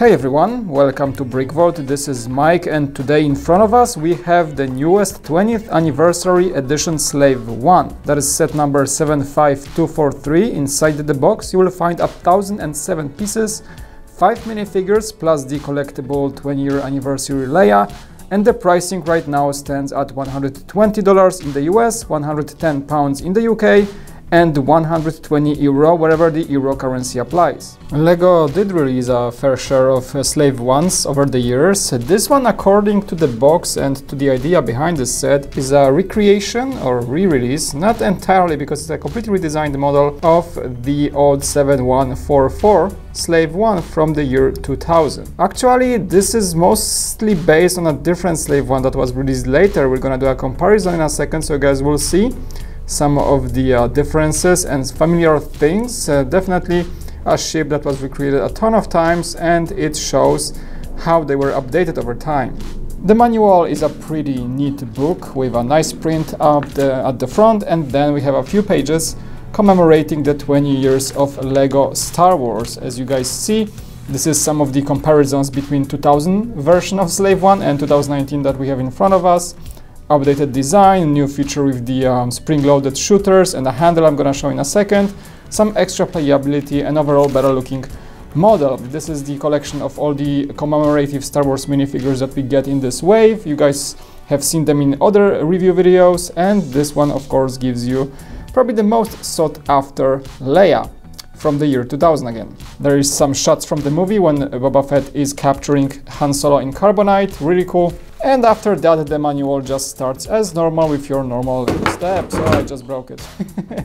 Hey everyone, welcome to BrickVault. This is Mike, and today in front of us we have the newest 20th anniversary edition Slave 1. That is set number 75243. Inside the box you will find 1007 pieces, 5 minifigures plus the collectible 20-year anniversary Leia, and the pricing right now stands at $120 in the US, £110 in the UK, and 120 euro wherever the euro currency applies. LEGO did release a fair share of Slave 1s over the years. This one, according to the box and to the idea behind this set, is a recreation or re-release, not entirely because it's a completely redesigned model of the old 7144 Slave 1 from the year 2000. Actually, this is mostly based on a different Slave 1 that was released later. We're gonna do a comparison in a second, so you guys will see some of the differences and familiar things. Definitely a ship that was recreated a ton of times, and it shows how they were updated over time. The manual is a pretty neat book with a nice print at the front, and then we have a few pages commemorating the 20 years of LEGO Star Wars. As you guys see, this is some of the comparisons between 2000 version of Slave 1 and 2019 that we have in front of us. Updated design, new feature with the spring-loaded shooters and a handle I'm gonna show in a second, some extra playability, and overall better looking model. This is the collection of all the commemorative Star Wars minifigures that we get in this wave. You guys have seen them in other review videos, and this one of course gives you probably the most sought after Leia from the year 2000 again. There is some shots from the movie when Boba Fett is capturing Han Solo in Carbonite, really cool. And after that, the manual just starts as normal with your normal steps. Oh, I just broke it.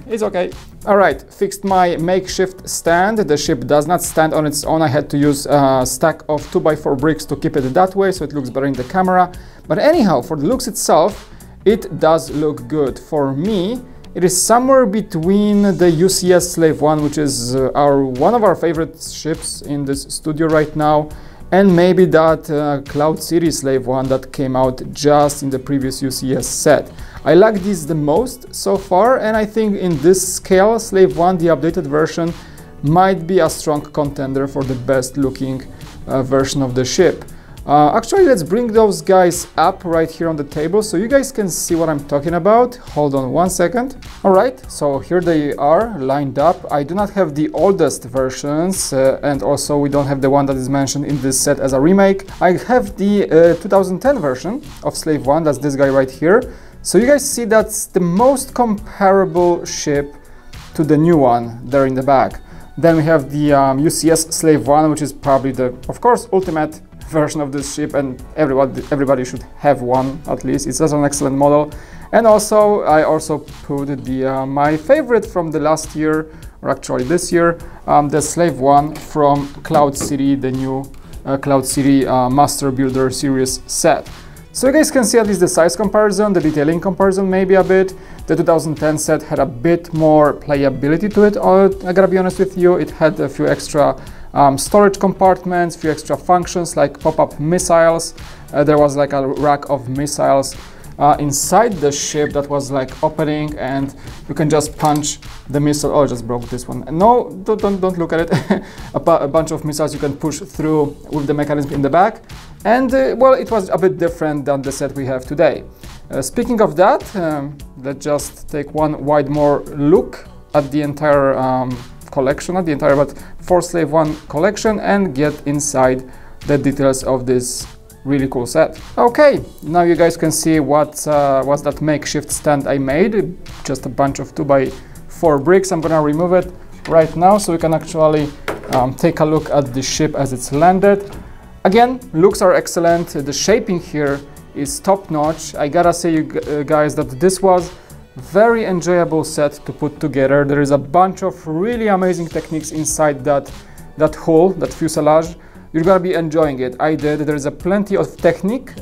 It's okay. All right, fixed my makeshift stand. The ship does not stand on its own. I had to use a stack of 2x4 bricks to keep it that way, so it looks better in the camera. But anyhow, for the looks itself, it does look good. For me, it is somewhere between the UCS Slave 1, which is one of our favorite ships in this studio right now, and maybe that Cloud City Slave 1 that came out just in the previous UCS set. I like these the most so far, and I think in this scale, Slave 1, the updated version, might be a strong contender for the best looking version of the ship. Actually, let's bring those guys up right here on the table so you guys can see what I'm talking about. Hold on one second. Alright, so here they are lined up. I do not have the oldest versions, and also we don't have the one that is mentioned in this set as a remake. I have the 2010 version of Slave 1, that's this guy right here. So you guys see that's the most comparable ship to the new one there in the back. Then we have the UCS Slave 1, which is probably the, of course, ultimate version of this ship, and everybody should have one at least. It's just an excellent model. And also I also put the my favorite from the last year, or actually this year, the Slave 1 from Cloud City, the new Cloud City Master Builder series set. So you guys can see at least the size comparison, the detailing comparison maybe a bit. The 2010 set had a bit more playability to it, I gotta be honest with you. It had a few extra storage compartments, few extra functions like pop-up missiles. There was like a rack of missiles inside the ship that was like opening, and you can just punch the missile. Oh, I just broke this one. No, don't look at it. a bunch of missiles you can push through with the mechanism in the back. And well, it was a bit different than the set we have today. Speaking of that, let's just take one wide more look at the entire collection, not the entire, but for Slave 1 collection, and get inside the details of this really cool set. Okay, now you guys can see what's that makeshift stand I made. Just a bunch of 2x4 bricks. I'm gonna remove it right now so we can actually take a look at the ship as it's landed. Again, looks are excellent. The shaping here is top-notch. I gotta say, you guys, that this was very enjoyable set to put together. There is a bunch of really amazing techniques inside that hull, that fuselage. You're gonna be enjoying it. I did. There is a plenty of technique,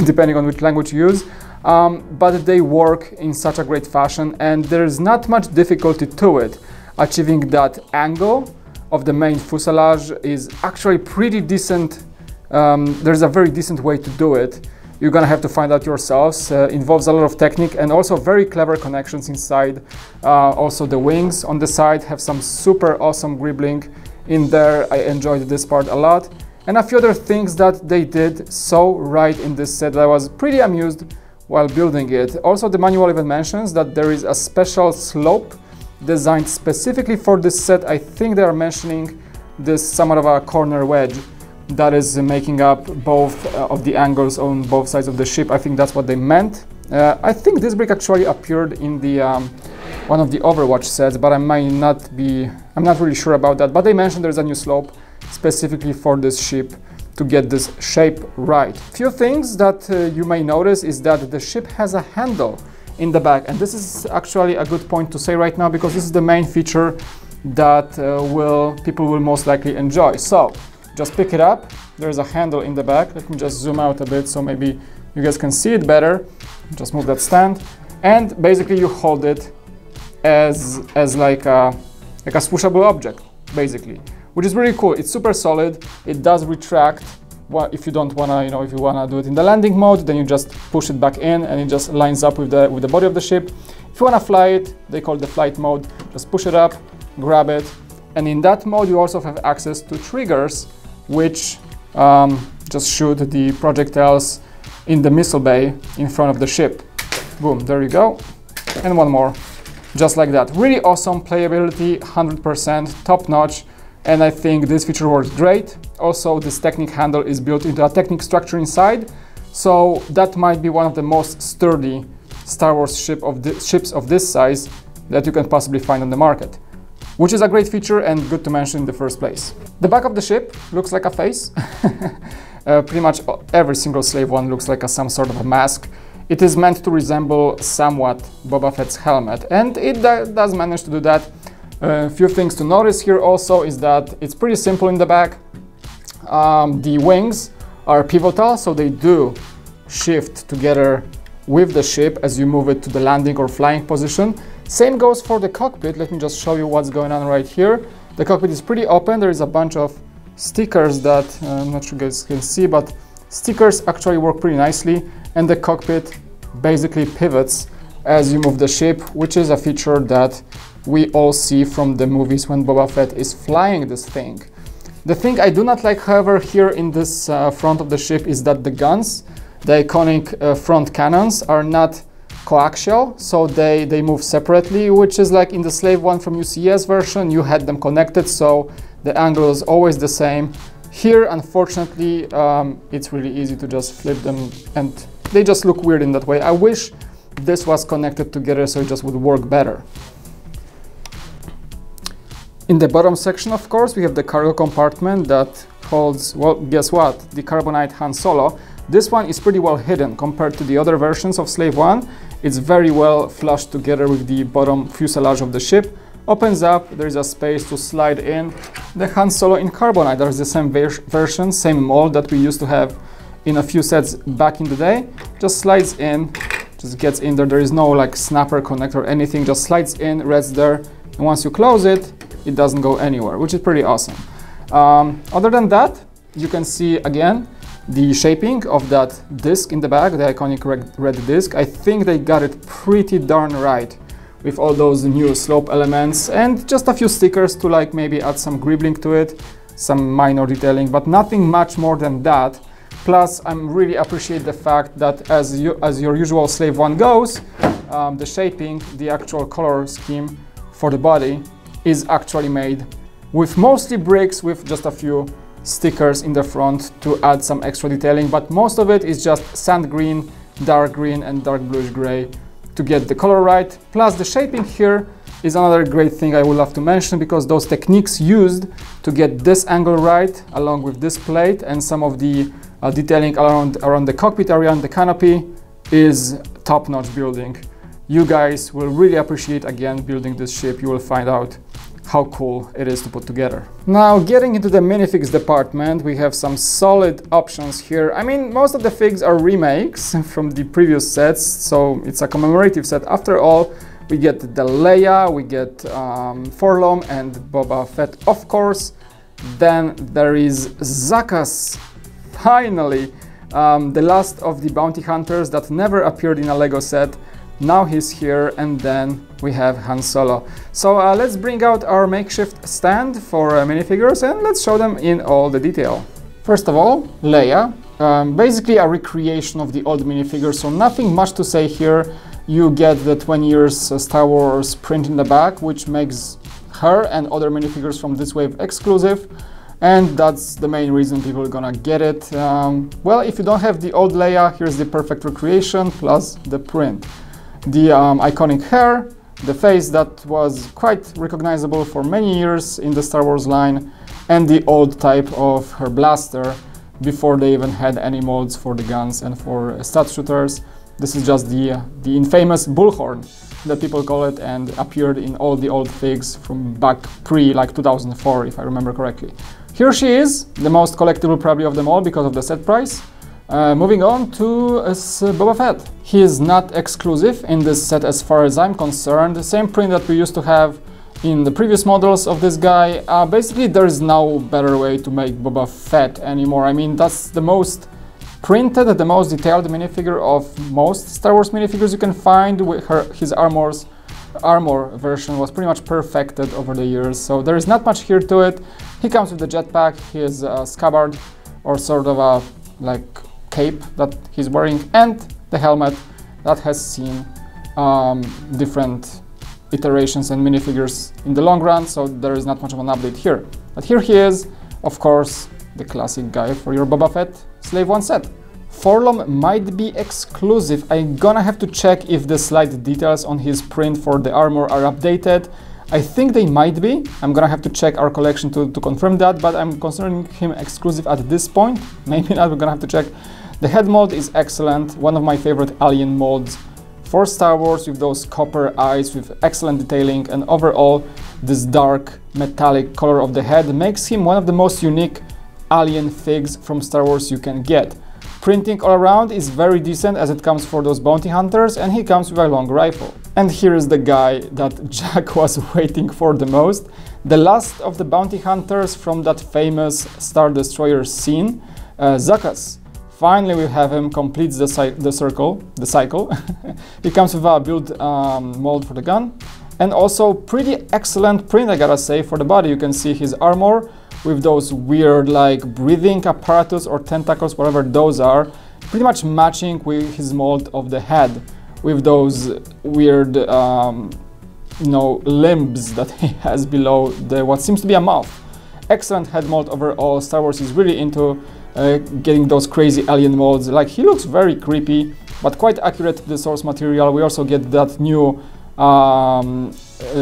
depending on which language you use, but they work in such a great fashion, and there is not much difficulty to it. Achieving that angle of the main fuselage is actually pretty decent. There's a very decent way to do it. You're gonna have to find out yourselves. Involves a lot of technique and also very clever connections inside. Also the wings on the side have some super awesome gribbling in there. I enjoyed this part a lot. And a few other things that they did so right in this set that I was pretty amused while building it. Also, the manual even mentions that there is a special slope designed specifically for this set. I think they are mentioning this somewhat of a corner wedge that is making up both of the angles on both sides of the ship. I think that's what they meant. I think this brick actually appeared in the one of the Overwatch sets, but I'm not really sure about that. But they mentioned there's a new slope specifically for this ship to get this shape right. Few things that you may notice is that the ship has a handle in the back, and this is actually a good point to say right now because this is the main feature that people will most likely enjoy. So just pick it up. There's a handle in the back. Let me just zoom out a bit so maybe you guys can see it better. Just move that stand, and basically you hold it as like a swooshable object, basically, which is really cool. It's super solid. It does retract. If you don't wanna, if you wanna do it in the landing mode, then you just push it back in, and it just lines up with the body of the ship. If you wanna fly it, they call it the flight mode. Just push it up, grab it, and in that mode you also have access to triggers, which just shoot the projectiles in the missile bay in front of the ship. Boom, there you go. And one more, just like that. Really awesome playability, 100%, top notch. And I think this feature works great. Also, this Technic handle is built into a Technic structure inside. So that might be one of the most sturdy Star Wars ships of this size that you can possibly find on the market, which is a great feature and good to mention in the first place. The back of the ship looks like a face. Pretty much every single Slave One looks like some sort of a mask. It is meant to resemble somewhat Boba Fett's helmet, and it does manage to do that. A few things to notice here also is that it's pretty simple in the back. The wings are pivotal, so they do shift together with the ship as you move it to the landing or flying position. Same goes for the cockpit. Let me just show you what's going on right here. The cockpit is pretty open. There is a bunch of stickers that I'm not sure you guys can see, but stickers actually work pretty nicely, and the cockpit basically pivots as you move the ship, which is a feature that we all see from the movies when Boba Fett is flying this thing. The thing I do not like, however, here in this front of the ship is that the guns, the iconic front cannons, are not coaxial, so they move separately, which is like in the Slave One from UCS version. You had them connected, so the angle is always the same. Here, unfortunately, it's really easy to just flip them, and they just look weird in that way. I wish this was connected together so it just would work better. In the bottom section, of course, we have the cargo compartment that holds, well, guess what? The Carbonite Han Solo. This one is pretty well hidden compared to the other versions of Slave One. It's very well flushed together with the bottom fuselage of the ship. Opens up, there's a space to slide in the Han Solo in Carbonite. There's the same version, same mold that we used to have in a few sets back in the day. Just slides in, just gets in there. There is no like snapper connector or anything, just slides in, rests there. And once you close it, it doesn't go anywhere, which is pretty awesome. Other than that, you can see again the shaping of that disc in the back, the iconic red disc. I think they got it pretty darn right with all those new slope elements and just a few stickers to like maybe add some gribbling to it, some minor detailing, but nothing much more than that. Plus, I really appreciate the fact that as your usual Slave One goes, the shaping, the actual color scheme for the body is actually made with mostly bricks with just a few stickers in the front to add some extra detailing, but most of it is just sand green, dark green and dark bluish gray to get the color right. Plus the shaping here is another great thing I would love to mention, because those techniques used to get this angle right along with this plate and some of the detailing around the cockpit area and the canopy is top-notch building. You guys will really appreciate again building this ship. You will find out how cool it is to put together. Now, getting into the minifigs department, we have some solid options here. I mean, most of the figs are remakes from the previous sets, so it's a commemorative set. After all, we get the Leia, we get 4-LOM and Boba Fett, of course. Then there is Zakas, finally, the last of the bounty hunters that never appeared in a Lego set. Now he's here, and then we have Han Solo. So let's bring out our makeshift stand for minifigures and let's show them in all the detail. First of all, Leia, basically a recreation of the old minifigures, so nothing much to say here. You get the 20 years Star Wars print in the back, which makes her and other minifigures from this wave exclusive, and that's the main reason people are gonna get it. Well, if you don't have the old Leia, here's the perfect recreation plus the print. The iconic hair, the face that was quite recognizable for many years in the Star Wars line, and the old type of her blaster before they even had any molds for the guns and for stud shooters. This is just the infamous bullhorn that people call it, and appeared in all the old figs from back like 2004, if I remember correctly. Here she is, the most collectible probably of them all because of the set price. Moving on to Boba Fett. He is not exclusive in this set as far as I'm concerned. The same print that we used to have in the previous models of this guy. Basically, there is no better way to make Boba Fett anymore. I mean, that's the most printed, the most detailed minifigure of most Star Wars minifigures you can find. His armor version was pretty much perfected over the years, so there is not much here to it. He comes with the jetpack, his scabbard, or sort of a cape that he's wearing, and the helmet that has seen different iterations and minifigures in the long run, so there is not much of an update here. But here he is, of course, the classic guy for your Boba Fett Slave 1 set. 4-LOM might be exclusive. I'm gonna have to check if the slight details on his print for the armor are updated. I think they might be. I'm gonna have to check our collection to confirm that, but I'm considering him exclusive at this point. Maybe not, we're gonna have to check. The head mold is excellent, one of my favorite alien molds for Star Wars, with those copper eyes with excellent detailing, and overall this dark metallic color of the head makes him one of the most unique alien figs from Star Wars you can get. Printing all around is very decent as it comes for those bounty hunters, and he comes with a long rifle. And here is the guy that Jack was waiting for the most, the last of the bounty hunters from that famous Star Destroyer scene, Zuckuss. Finally, we have him complete the cycle. He comes with a build mold for the gun, and also pretty excellent print, I gotta say, for the body. You can see his armor with those weird breathing apparatus or tentacles, whatever those are, pretty much matching with his mold of the head, with those weird limbs that he has below what seems to be a mouth. Excellent head mold overall. Star Wars is really into getting those crazy alien molds. He looks very creepy, but quite accurate to the source material. We also get that new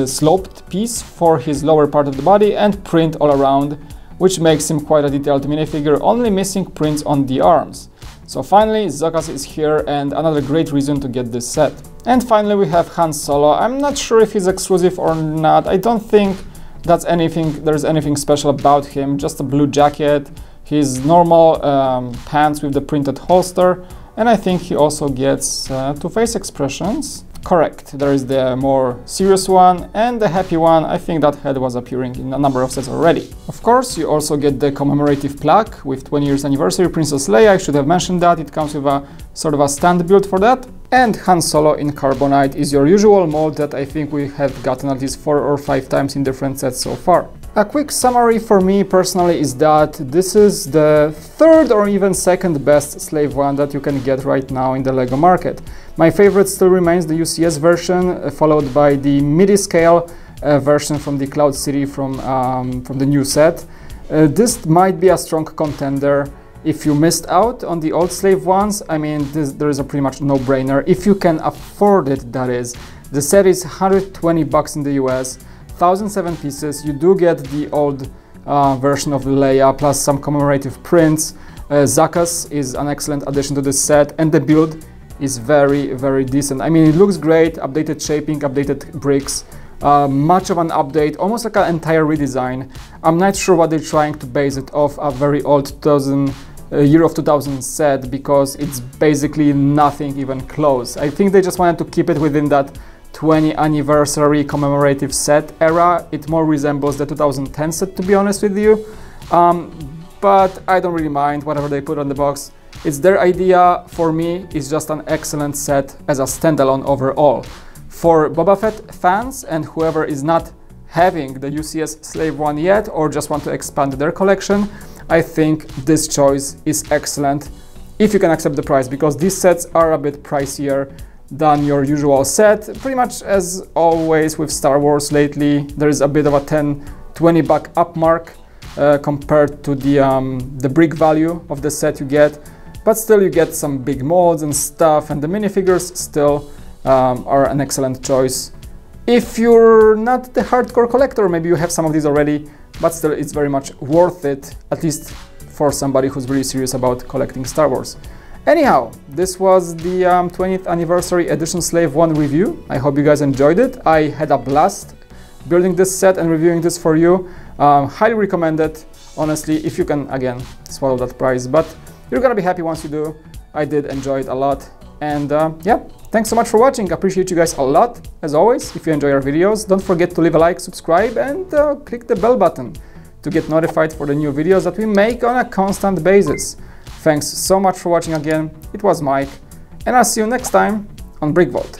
sloped piece for his lower part of the body and print all around, which makes him quite a detailed minifigure, only missing prints on the arms. So finally, Zuckuss is here, and another great reason to get this set. And finally, we have Han Solo. I'm not sure if he's exclusive or not. I don't think there's anything special about him, just a blue jacket, his normal pants with the printed holster, and I think he also gets two face expressions. Correct, there is the more serious one and the happy one. I think that head was appearing in a number of sets already. Of course, you also get the commemorative plaque with 20 years anniversary Princess Leia. I should have mentioned that. It comes with a sort of a stand build for that. And Han Solo in Carbonite is your usual mold that I think we have gotten at least 4 or 5 times in different sets so far. A quick summary for me personally is that this is the third or even second best Slave 1 that you can get right now in the LEGO market. My favorite still remains the UCS version, followed by the midi-scale version from the Cloud City from the new set. This might be a strong contender. If you missed out on the old Slave ones, I mean, there is a pretty much no-brainer. If you can afford it, that is. The set is $120 in the US, 1,007 pieces. You do get the old version of Leia plus some commemorative prints. Zuckuss is an excellent addition to this set, and the build is very, very decent. I mean, it looks great, updated shaping, updated bricks, much of an update, almost like an entire redesign. I'm not sure what they're trying to base it off a very old year of 2000 set, because it's basically nothing even close. I think they just wanted to keep it within that 20th anniversary commemorative set era. It more resembles the 2010 set, to be honest with you. But I don't really mind whatever they put on the box. It's their idea. For me, it's just an excellent set as a standalone overall. For Boba Fett fans and whoever is not having the UCS Slave One yet or just want to expand their collection, I think this choice is excellent if you can accept the price, because these sets are a bit pricier than your usual set. Pretty much as always with Star Wars lately, there is a bit of a $10-20 up mark compared to the brick value of the set you get, but still you get some big molds and stuff, and the minifigures still are an excellent choice. If you're not the hardcore collector, maybe you have some of these already, but still it's very much worth it, at least for somebody who's really serious about collecting Star Wars. Anyhow, this was the 20th anniversary edition Slave One review. I hope you guys enjoyed it. I had a blast building this set and reviewing this for you. Highly recommend it, honestly, if you can, again, swallow that price, but you're gonna be happy once you do. I did enjoy it a lot, and yeah, thanks so much for watching. Appreciate you guys a lot. As always, if you enjoy our videos, don't forget to leave a like, subscribe, and click the bell button to get notified for the new videos that we make on a constant basis. Thanks so much for watching again. It was Mike, and I'll see you next time on Brick Vault.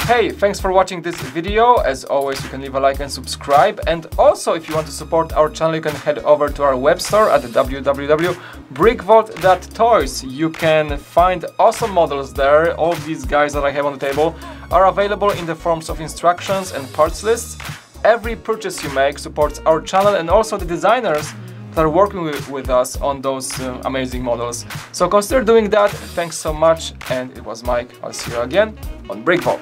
Hey, thanks for watching this video. As always, you can leave a like and subscribe. And also, if you want to support our channel, you can head over to our web store at www.brickvault.toys. You can find awesome models there. All these guys that I have on the table are available in the forms of instructions and parts lists. Every purchase you make supports our channel and also the designers that are working with us on those amazing models. So consider doing that. Thanks so much, and it was Mike. I'll see you again on Brick Vault.